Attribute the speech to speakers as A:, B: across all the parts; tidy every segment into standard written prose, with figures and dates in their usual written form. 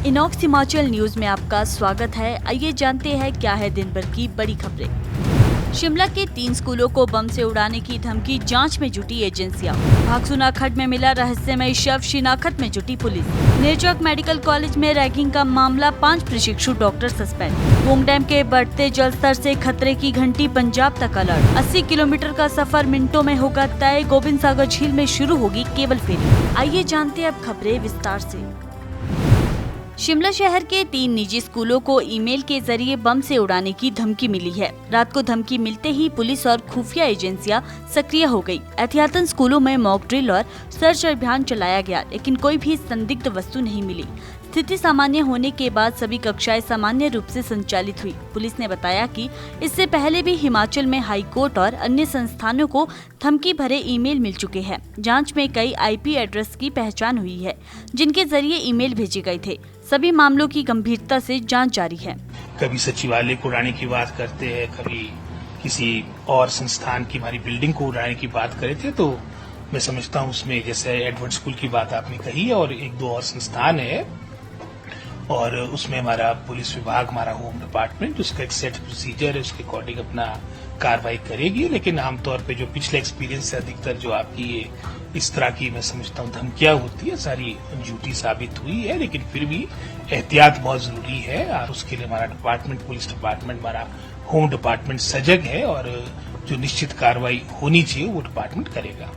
A: Inox Himachal news में आपका स्वागत है। आइए जानते हैं क्या है दिन भर की बड़ी खबरें। शिमला के 3 स्कूलों को बम से उड़ाने की धमकी, जांच में जुटी एजेंसियां। भागसुना खड्ड में मिला रहस्यमय शव, शिनाख्त में जुटी पुलिस। नेरचौक मेडिकल कॉलेज में रैगिंग का मामला, 5 प्रशिक्षु डॉक्टर सस्पेंड। पोंग डैम के बढ़ते जलस्तर से खतरे की घंटी, पंजाब तक अलर्ट। 80 किलोमीटर का सफर मिनटों में होगा तय, गोविंद सागर झील में शुरू होगी केबल फेरी। आइए जानते हैं अब खबरें विस्तार से। शिमला शहर के 3 निजी स्कूलों को ईमेल के जरिए बम से उड़ाने की धमकी मिली है। रात को धमकी मिलते ही पुलिस और खुफिया एजेंसियां सक्रिय हो गई। एहतियातन स्कूलों में मॉक ड्रिल और सर्च अभियान चलाया गया, लेकिन कोई भी संदिग्ध वस्तु नहीं मिली। स्थिति सामान्य होने के बाद सभी कक्षाएं सामान्य रूप से संचालित हुई। पुलिस ने बताया कि इससे पहले भी हिमाचल में हाई कोर्ट और अन्य संस्थानों को धमकी भरे ईमेल मिल चुके हैं। जांच में कई आईपी एड्रेस की पहचान हुई है, जिनके जरिए ईमेल भेजे गए थे। सभी मामलों की गंभीरता से जांच जारी है।
B: कभी सचिवालय को उड़ाने की बात करते हैं, कभी किसी और संस्थान की हमारी बिल्डिंग को उड़ाने की बात करे थे, तो मैं समझता हूँ उसमें जैसे एडवर्ड स्कूल की बात आपने कही है और 1-2 और संस्थान है, और उसमें हमारा पुलिस विभाग, हमारा होम डिपार्टमेंट, उसका एक सेट प्रोसीजर है, उसके अकॉर्डिंग अपना कार्रवाई करेगी। लेकिन आमतौर पे जो पिछले एक्सपीरियंस से अधिकतर जो आपकी ये इस तरह की मैं समझता हूँ धमकियां होती है, सारी झूठी साबित हुई है। लेकिन फिर भी एहतियात बहुत जरूरी है और उसके लिए हमारा डिपार्टमेंट, पुलिस डिपार्टमेंट, हमारा होम डिपार्टमेंट सजग है और जो निश्चित कार्रवाई होनी चाहिए वो डिपार्टमेंट करेगा।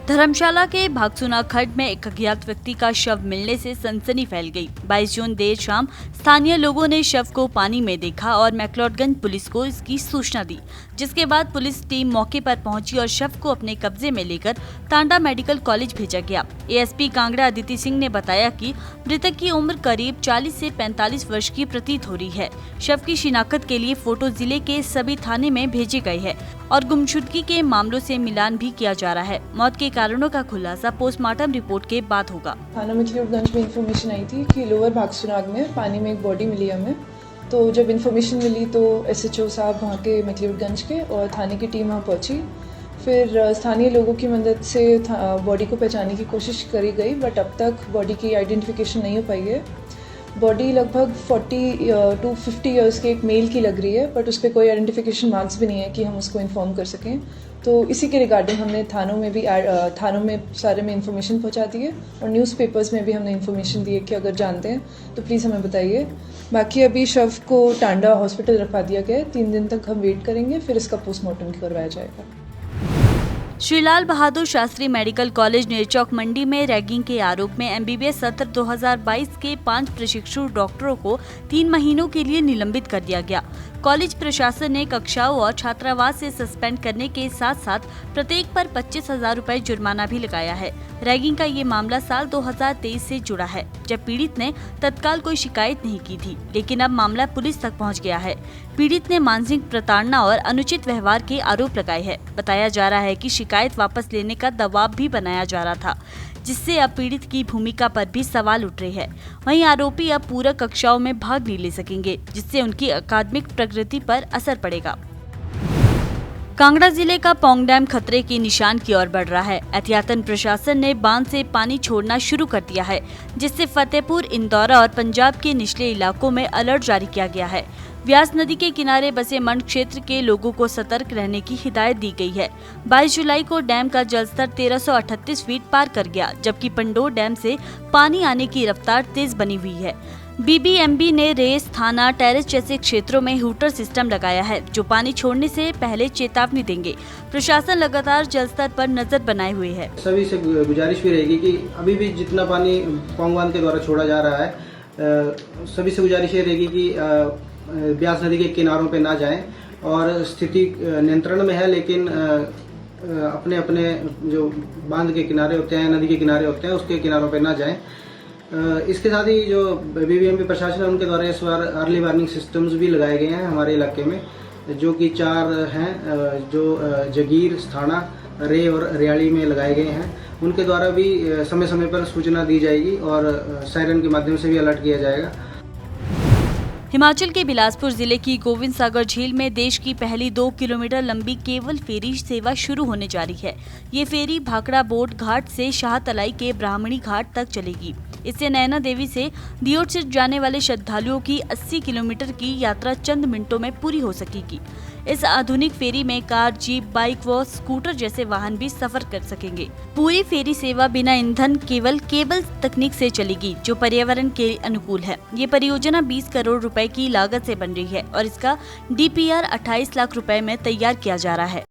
A: धर्मशाला के भागसुना खड्ड में एक अज्ञात व्यक्ति का शव मिलने से सनसनी फैल गई। 22 जून देर शाम स्थानीय लोगों ने शव को पानी में देखा और मैक्लोडगंज पुलिस को इसकी सूचना दी, जिसके बाद पुलिस टीम मौके पर पहुंची और शव को अपने कब्जे में लेकर टांडा मेडिकल कॉलेज भेजा गया। एएसपी कांगड़ा अदिति सिंह ने बताया कि मृतक की उम्र करीब 40 से 45 वर्ष की प्रतीत हो रही है। शव की शिनाख्त के लिए फोटो जिले के सभी थाने में भेजे गए हैं और गुमशुदगी के मामलों से मिलान भी किया जा रहा है। मौत के कारणों का खुलासा पोस्टमार्टम रिपोर्ट के बाद होगा।
C: थाना मैक्लोडगंज में इन्फॉर्मेशन आई थी कि लोअर भागसुनाग में पानी में एक बॉडी मिली हमें। तो जब इन्फॉर्मेशन मिली तो एसएचओ साहब वहाँ के मैक्लोडगंज के और थाने की टीम वहाँ पहुँची। फिर स्थानीय लोगों की मदद से बॉडी को पहचानने की कोशिश करी गई, बट अब तक बॉडी की आइडेंटिफिकेशन नहीं हो पाई है। बॉडी लगभग 40 to 50 इयर्स के एक मेल की लग रही है, बट उस पर कोई आइडेंटिफिकेशन मार्क्स भी नहीं है कि हम उसको इन्फॉर्म कर सकें। तो इसी के रिगार्डिंग हमने थानों में सारे में इन्फॉर्मेशन पहुंचा दी है और न्यूज़पेपर्स में भी हमने इन्फॉर्मेशन दी है कि अगर जानते हैं तो प्लीज़ हमें बताइए। बाकी अभी शव को टांडा हॉस्पिटल रखवा दिया गया है। 3 दिन तक हम वेट करेंगे, फिर इसका पोस्टमार्टम करवाया जाएगा।
A: श्री लाल बहादुर शास्त्री मेडिकल कॉलेज नेरचौक मंडी में रैगिंग के आरोप में एमबीबीएस सत्र 2022 के 5 प्रशिक्षु डॉक्टरों को 3 महीनों के लिए निलंबित कर दिया गया। कॉलेज प्रशासन ने कक्षाओं और छात्रावास से सस्पेंड करने के साथ साथ प्रत्येक पर 25,000 रुपए जुर्माना भी लगाया है। रैगिंग का ये मामला साल 2023 से जुड़ा है, जब पीड़ित ने तत्काल कोई शिकायत नहीं की थी, लेकिन अब मामला पुलिस तक पहुंच गया है। पीड़ित ने मानसिक प्रताड़ना और अनुचित व्यवहार के आरोप लगाए हैं। बताया जा रहा है कि शिकायत वापस लेने का दबाव भी बनाया जा रहा था, जिससे अब पीड़ित की भूमिका पर भी सवाल उठ रहे हैं। वहीं आरोपी अब पूरक कक्षाओं में भाग नहीं ले सकेंगे, जिससे उनकी अकादमिक प्रगति पर असर पड़ेगा। कांगड़ा जिले का पोंग डैम खतरे के निशान की ओर बढ़ रहा है। एहतियातन प्रशासन ने बांध से पानी छोड़ना शुरू कर दिया है, जिससे फतेहपुर, इंदौरा और पंजाब के निचले इलाकों में अलर्ट जारी किया गया है। व्यास नदी के किनारे बसे मंड क्षेत्र के लोगों को सतर्क रहने की हिदायत दी गई है। 22 जुलाई को डैम का जलस्तर 1338 फीट पार कर गया, जबकि पंडोर डैम से पानी आने की रफ्तार तेज बनी हुई है। बीबीएमबी ने रेस, थाना, टेरेस जैसे क्षेत्रों में हूटर सिस्टम लगाया है, जो पानी छोड़ने से पहले चेतावनी देंगे। प्रशासन लगातार जलस्तर पर नजर बनाए हुए है।
D: सभी से गुजारिश भी रहेगी कि अभी भी जितना पानी पोंग बांध के द्वारा छोड़ा जा रहा है, सभी से गुजारिश ये रहेगी कि ब्यास नदी के किनारों पे ना जाएं और स्थिति नियंत्रण में है, लेकिन अपने अपने जो बांध के किनारे होते हैं, नदी के किनारे होते हैं, उसके किनारों पे ना जाएं। इसके साथ ही जो बीबीएमबी प्रशासन है, उनके द्वारा इस बार अर्ली वार्निंग सिस्टम्स भी लगाए गए हैं हमारे इलाके में, जो कि 4 हैं, जो जगीर, स्थाना, रे और रियाड़ी में लगाए गए हैं। उनके द्वारा भी समय समय पर सूचना दी जाएगी और सायरन के माध्यम से भी अलर्ट किया जाएगा।
A: हिमाचल के बिलासपुर जिले की गोविंद सागर झील में देश की पहली 2 किलोमीटर लंबी केबल फेरी सेवा शुरू होने जा रही है। ये फेरी भाखड़ा बोट घाट से शाहतलाई के ब्राह्मणी घाट तक चलेगी। इससे नैना देवी से दियोट से जाने वाले श्रद्धालुओं की 80 किलोमीटर की यात्रा चंद मिनटों में पूरी हो सकेगी। इस आधुनिक फेरी में कार, जीप, बाइक व स्कूटर जैसे वाहन भी सफर कर सकेंगे। पूरी फेरी सेवा बिना ईंधन केवल केबल तकनीक से चलेगी, जो पर्यावरण के अनुकूल है। ये परियोजना 20 करोड़ रुपए की लागत से बन रही है और इसका DPR 28 लाख रुपए में तैयार किया जा रहा है।